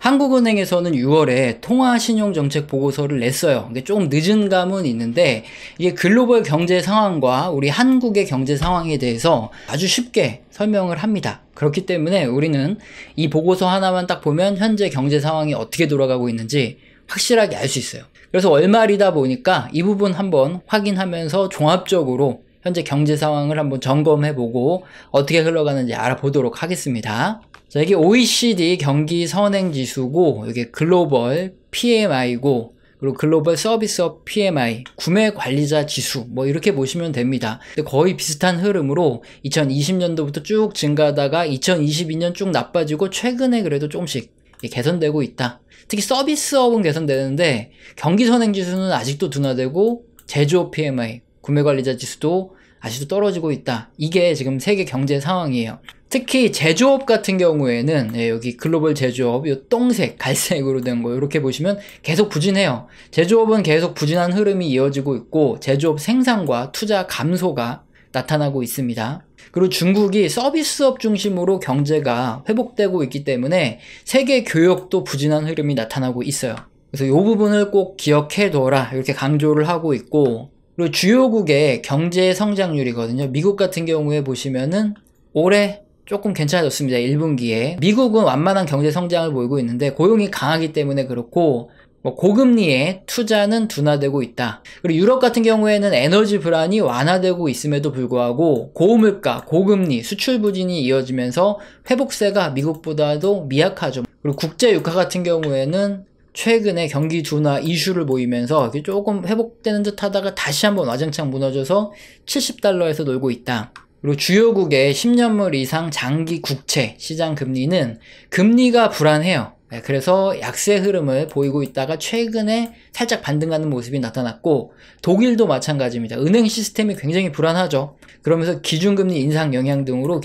한국은행에서는 6월에 통화신용정책 보고서를 냈어요. 이게 조금 늦은 감은 있는데 이게 글로벌 경제 상황과 우리 한국의 경제 상황에 대해서 아주 쉽게 설명을 합니다. 그렇기 때문에 우리는 이 보고서 하나만 딱 보면 현재 경제 상황이 어떻게 돌아가고 있는지 확실하게 알 수 있어요. 그래서 월말이다 보니까 이 부분 한번 확인하면서 종합적으로 현재 경제 상황을 한번 점검해보고 어떻게 흘러가는지 알아보도록 하겠습니다. 자, 이게 OECD 경기 선행 지수고, 이게 글로벌 PMI고, 그리고 글로벌 서비스업 PMI, 구매 관리자 지수, 뭐 이렇게 보시면 됩니다. 근데 거의 비슷한 흐름으로 2020년도부터 쭉 증가하다가 2022년 쭉 나빠지고 최근에 그래도 조금씩 개선되고 있다. 특히 서비스업은 개선되는데 경기 선행 지수는 아직도 둔화되고 제조업 PMI, 구매 관리자 지수도 아직도 떨어지고 있다. 이게 지금 세계 경제 상황이에요. 특히 제조업 같은 경우에는 여기 글로벌 제조업 이 똥색, 갈색으로 된 거 이렇게 보시면 계속 부진해요. 제조업은 계속 부진한 흐름이 이어지고 있고 제조업 생산과 투자 감소가 나타나고 있습니다. 그리고 중국이 서비스업 중심으로 경제가 회복되고 있기 때문에 세계 교역도 부진한 흐름이 나타나고 있어요. 그래서 이 부분을 꼭 기억해둬라 이렇게 강조를 하고 있고, 그리고 주요국의 경제 성장률이거든요. 미국 같은 경우에 보시면은 올해 조금 괜찮아졌습니다. 1분기에. 미국은 완만한 경제 성장을 보이고 있는데 고용이 강하기 때문에 그렇고, 고금리에 투자는 둔화되고 있다. 그리고 유럽 같은 경우에는 에너지 불안이 완화되고 있음에도 불구하고 고물가, 고금리, 수출 부진이 이어지면서 회복세가 미국보다도 미약하죠. 그리고 국제 유가 같은 경우에는 최근에 경기 둔화 이슈를 보이면서 조금 회복되는 듯 하다가 다시 한번 와장창 무너져서 70달러에서 놀고 있다. 그리고 주요국의 10년물 이상 장기 국채 시장 금리는 금리가 불안해요. 그래서 약세 흐름을 보이고 있다가 최근에 살짝 반등하는 모습이 나타났고, 독일도 마찬가지입니다. 은행 시스템이 굉장히 불안하죠. 그러면서 기준금리 인상 영향 등으로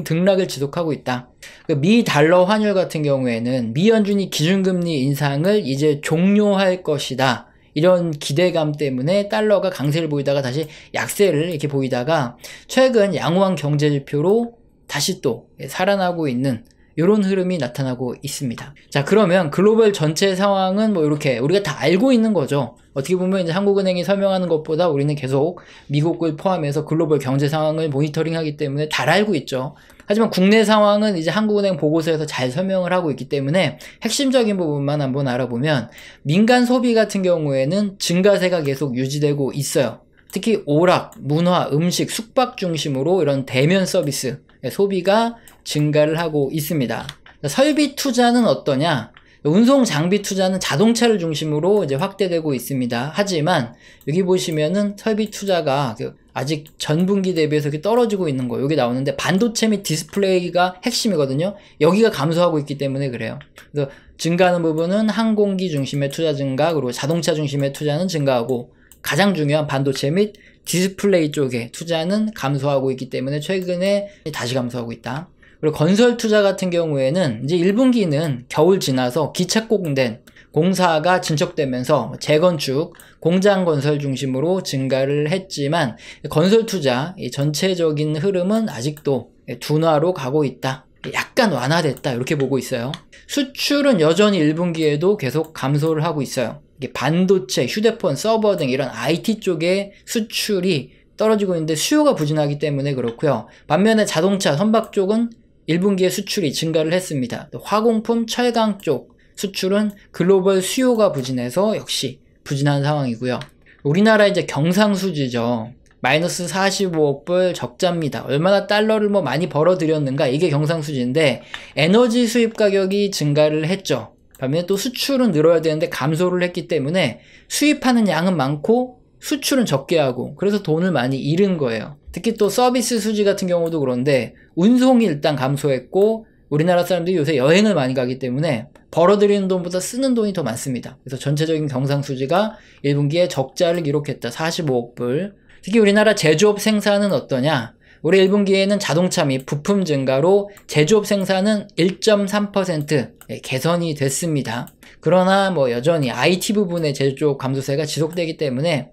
등락을 지속하고 있다. 미 달러 환율 같은 경우에는 미 연준이 기준금리 인상을 이제 종료할 것이다. 이런 기대감 때문에 달러가 강세를 보이다가 다시 약세를 이렇게 보이다가 최근 양호한 경제지표로 다시 또 살아나고 있는 이런 흐름이 나타나고 있습니다. 자, 그러면 글로벌 전체 상황은 뭐 이렇게 우리가 다 알고 있는 거죠. 어떻게 보면 이제 한국은행이 설명하는 것보다 우리는 계속 미국을 포함해서 글로벌 경제 상황을 모니터링하기 때문에 잘 알고 있죠. 하지만 국내 상황은 이제 한국은행 보고서에서 잘 설명을 하고 있기 때문에 핵심적인 부분만 한번 알아보면, 민간 소비 같은 경우에는 증가세가 계속 유지되고 있어요. 특히 오락, 문화, 음식, 숙박 중심으로 이런 대면 서비스 소비가 증가를 하고 있습니다. 설비 투자는 어떠냐? 운송 장비 투자는 자동차를 중심으로 이제 확대되고 있습니다. 하지만 여기 보시면은 설비 투자가 아직 전분기 대비해서 이렇게 떨어지고 있는 거 여기 나오는데, 반도체 및 디스플레이가 핵심이거든요. 여기가 감소하고 있기 때문에 그래요. 그래서 증가하는 부분은 항공기 중심의 투자 증가, 그리고 자동차 중심의 투자는 증가하고, 가장 중요한 반도체 및 디스플레이 쪽에 투자는 감소하고 있기 때문에 최근에 다시 감소하고 있다. 그리고 건설 투자 같은 경우에는 이제 1분기는 겨울 지나서 기착공된 공사가 진척되면서 재건축, 공장 건설 중심으로 증가를 했지만 건설 투자 전체적인 흐름은 아직도 둔화로 가고 있다. 약간 완화됐다 이렇게 보고 있어요. 수출은 여전히 1분기에도 계속 감소를 하고 있어요. 이게 반도체, 휴대폰, 서버 등 이런 IT 쪽의 수출이 떨어지고 있는데 수요가 부진하기 때문에 그렇고요. 반면에 자동차, 선박 쪽은 1분기에 수출이 증가를 했습니다. 또 화공품, 철강 쪽 수출은 글로벌 수요가 부진해서 역시 부진한 상황이고요. 우리나라 이제 경상수지죠. 마이너스 45억 불 적자입니다. 얼마나 달러를 많이 벌어들였는가, 이게 경상수지인데 에너지 수입 가격이 증가를 했죠. 반면에 또 수출은 늘어야 되는데 감소를 했기 때문에 수입하는 양은 많고 수출은 적게 하고, 그래서 돈을 많이 잃은 거예요. 특히 또 서비스 수지 같은 경우도 그런데 운송이 일단 감소했고, 우리나라 사람들이 요새 여행을 많이 가기 때문에 벌어들이는 돈보다 쓰는 돈이 더 많습니다. 그래서 전체적인 경상수지가 1분기에 적자를 기록했다. 45억 불. 특히 우리나라 제조업 생산은 어떠냐? 올해 1분기에는 자동차 및 부품 증가로 제조업 생산은 1.3% 개선이 됐습니다. 그러나 여전히 IT 부분의 제조업 감소세가 지속되기 때문에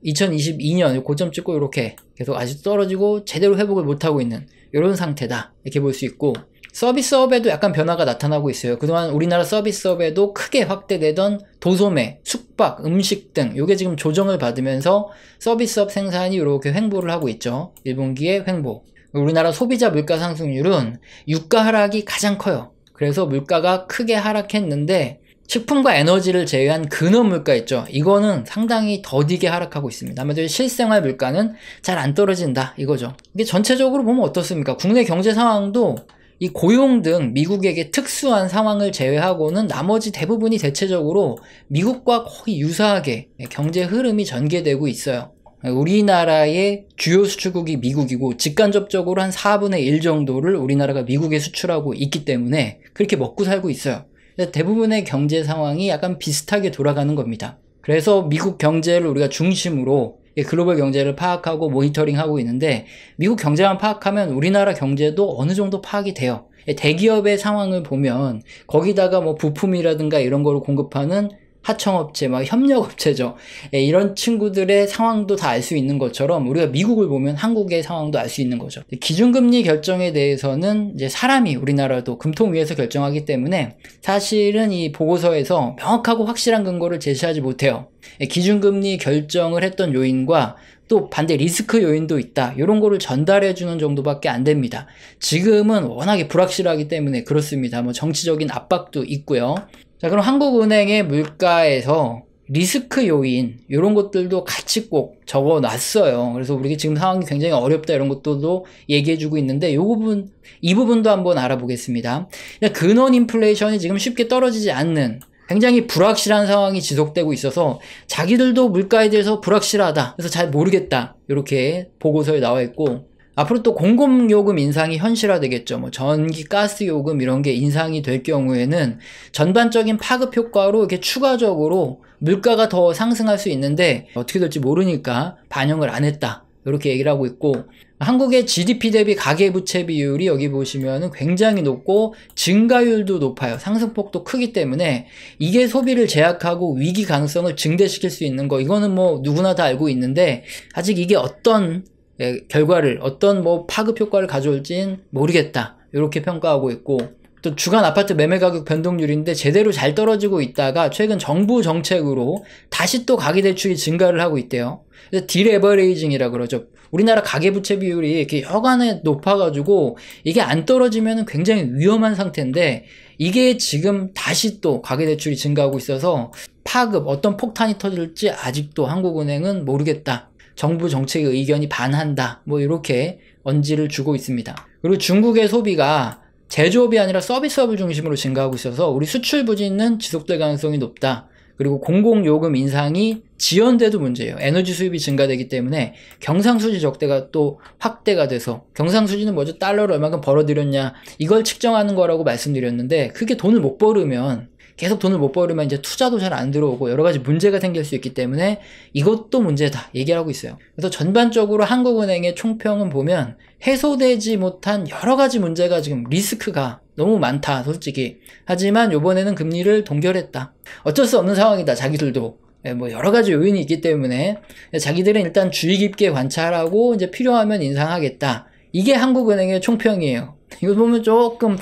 2022년 고점 찍고 이렇게 계속 아직도 떨어지고 제대로 회복을 못하고 있는 이런 상태다 이렇게 볼 수 있고, 서비스업에도 약간 변화가 나타나고 있어요. 그동안 우리나라 서비스업에도 크게 확대되던 도소매, 숙박, 음식 등 요게 지금 조정을 받으면서 서비스업 생산이 이렇게 횡보를 하고 있죠. 1분기에 횡보. 우리나라 소비자 물가 상승률은 유가 하락이 가장 커요. 그래서 물가가 크게 하락했는데 식품과 에너지를 제외한 근원 물가 있죠. 이거는 상당히 더디게 하락하고 있습니다. 아무래도 실생활 물가는 잘 안 떨어진다 이거죠. 이게 전체적으로 보면 어떻습니까? 국내 경제 상황도 이 고용 등 미국에게 특수한 상황을 제외하고는 나머지 대부분이 대체적으로 미국과 거의 유사하게 경제 흐름이 전개되고 있어요. 우리나라의 주요 수출국이 미국이고 직간접적으로 한 4분의 1 정도를 우리나라가 미국에 수출하고 있기 때문에 그렇게 먹고 살고 있어요. 대부분의 경제 상황이 약간 비슷하게 돌아가는 겁니다. 그래서 미국 경제를 우리가 중심으로 글로벌 경제를 파악하고 모니터링하고 있는데 미국 경제만 파악하면 우리나라 경제도 어느 정도 파악이 돼요. 대기업의 상황을 보면 거기다가 뭐 부품이라든가 이런 걸 공급하는 하청업체, 막 협력업체죠. 이런 친구들의 상황도 다 알 수 있는 것처럼 우리가 미국을 보면 한국의 상황도 알 수 있는 거죠. 기준금리 결정에 대해서는 이제 사람이 우리나라도 금통 위에서 결정하기 때문에 사실은 이 보고서에서 명확하고 확실한 근거를 제시하지 못해요. 기준금리 결정을 했던 요인과 또 반대 리스크 요인도 있다. 이런 거를 전달해 주는 정도밖에 안 됩니다. 지금은 워낙에 불확실하기 때문에 그렇습니다. 뭐 정치적인 압박도 있고요. 자, 그럼 한국은행의 물가에서 리스크 요인 이런 것들도 같이 꼭 적어 놨어요. 그래서 우리가 지금 상황이 굉장히 어렵다 이런 것들도 얘기해 주고 있는데 이 부분도 한번 알아보겠습니다. 근원 인플레이션이 지금 쉽게 떨어지지 않는 굉장히 불확실한 상황이 지속되고 있어서 자기들도 물가에 대해서 불확실하다. 그래서 잘 모르겠다. 이렇게 보고서에 나와 있고 앞으로 또 공공요금 인상이 현실화되겠죠. 뭐 전기, 가스 요금 이런 게 인상이 될 경우에는 전반적인 파급 효과로 이렇게 추가적으로 물가가 더 상승할 수 있는데 어떻게 될지 모르니까 반영을 안 했다. 이렇게 얘기를 하고 있고 한국의 GDP 대비 가계부채 비율이 여기 보시면은 굉장히 높고 증가율도 높아요. 상승폭도 크기 때문에 이게 소비를 제약하고 위기 가능성을 증대시킬 수 있는 거 이거는 뭐 누구나 다 알고 있는데 아직 이게 어떤 결과를 어떤 뭐 파급 효과를 가져올진 모르겠다 이렇게 평가하고 있고 또 주간 아파트 매매 가격 변동률인데 제대로 잘 떨어지고 있다가 최근 정부 정책으로 다시 또 가계대출이 증가를 하고 있대요. 그래서 디레버레이징이라 그러죠. 우리나라 가계부채 비율이 이렇게 여간에 높아가지고 이게 안 떨어지면 굉장히 위험한 상태인데 이게 지금 다시 또 가계대출이 증가하고 있어서 파급 어떤 폭탄이 터질지 아직도 한국은행은 모르겠다. 정부 정책의 의견이 반한다. 뭐 이렇게 언지를 주고 있습니다. 그리고 중국의 소비가 제조업이 아니라 서비스업을 중심으로 증가하고 있어서 우리 수출 부진은 지속될 가능성이 높다. 그리고 공공요금 인상이 지연돼도 문제예요. 에너지 수입이 증가되기 때문에 경상수지 적대가 또 확대가 돼서 경상수지는 뭐죠? 달러를 얼마큼 벌어들였냐 이걸 측정하는 거라고 말씀드렸는데 그게 돈을 못 벌으면 계속 돈을 못 벌으면 이제 투자도 잘 안 들어오고 여러 가지 문제가 생길 수 있기 때문에 이것도 문제다 얘기하고 있어요. 그래서 전반적으로 한국은행의 총평은 보면 해소되지 못한 여러 가지 문제가 지금 리스크가 너무 많다 솔직히. 하지만 이번에는 금리를 동결했다. 어쩔 수 없는 상황이다 자기들도. 뭐 여러 가지 요인이 있기 때문에 자기들은 일단 주의 깊게 관찰하고 이제 필요하면 인상하겠다. 이게 한국은행의 총평이에요. 이거 보면 조금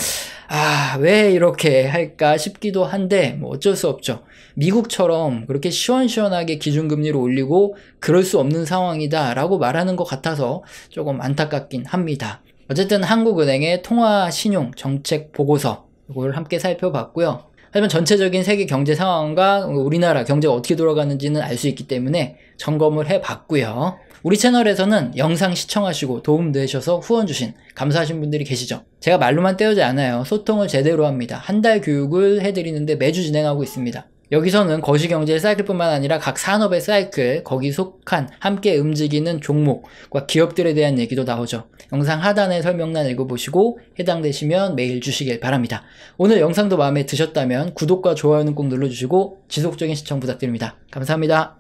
왜 이렇게 할까 싶기도 한데 뭐 어쩔 수 없죠. 미국처럼 그렇게 시원시원하게 기준금리를 올리고 그럴 수 없는 상황이다 라고 말하는 것 같아서 조금 안타깝긴 합니다. 어쨌든 한국은행의 통화신용 정책 보고서 이걸 함께 살펴봤고요. 하지만 전체적인 세계 경제 상황과 우리나라 경제가 어떻게 돌아가는지는 알 수 있기 때문에 점검을 해봤고요. 우리 채널에서는 영상 시청하시고 도움되셔서 후원 주신 감사하신 분들이 계시죠. 제가 말로만 때우지 않아요. 소통을 제대로 합니다. 한 달 교육을 해드리는데 매주 진행하고 있습니다. 여기서는 거시경제의 사이클뿐만 아니라 각 산업의 사이클, 거기 속한 함께 움직이는 종목과 기업들에 대한 얘기도 나오죠. 영상 하단의 설명란 읽어보시고 해당되시면 메일 주시길 바랍니다. 오늘 영상도 마음에 드셨다면 구독과 좋아요는 꼭 눌러주시고 지속적인 시청 부탁드립니다. 감사합니다.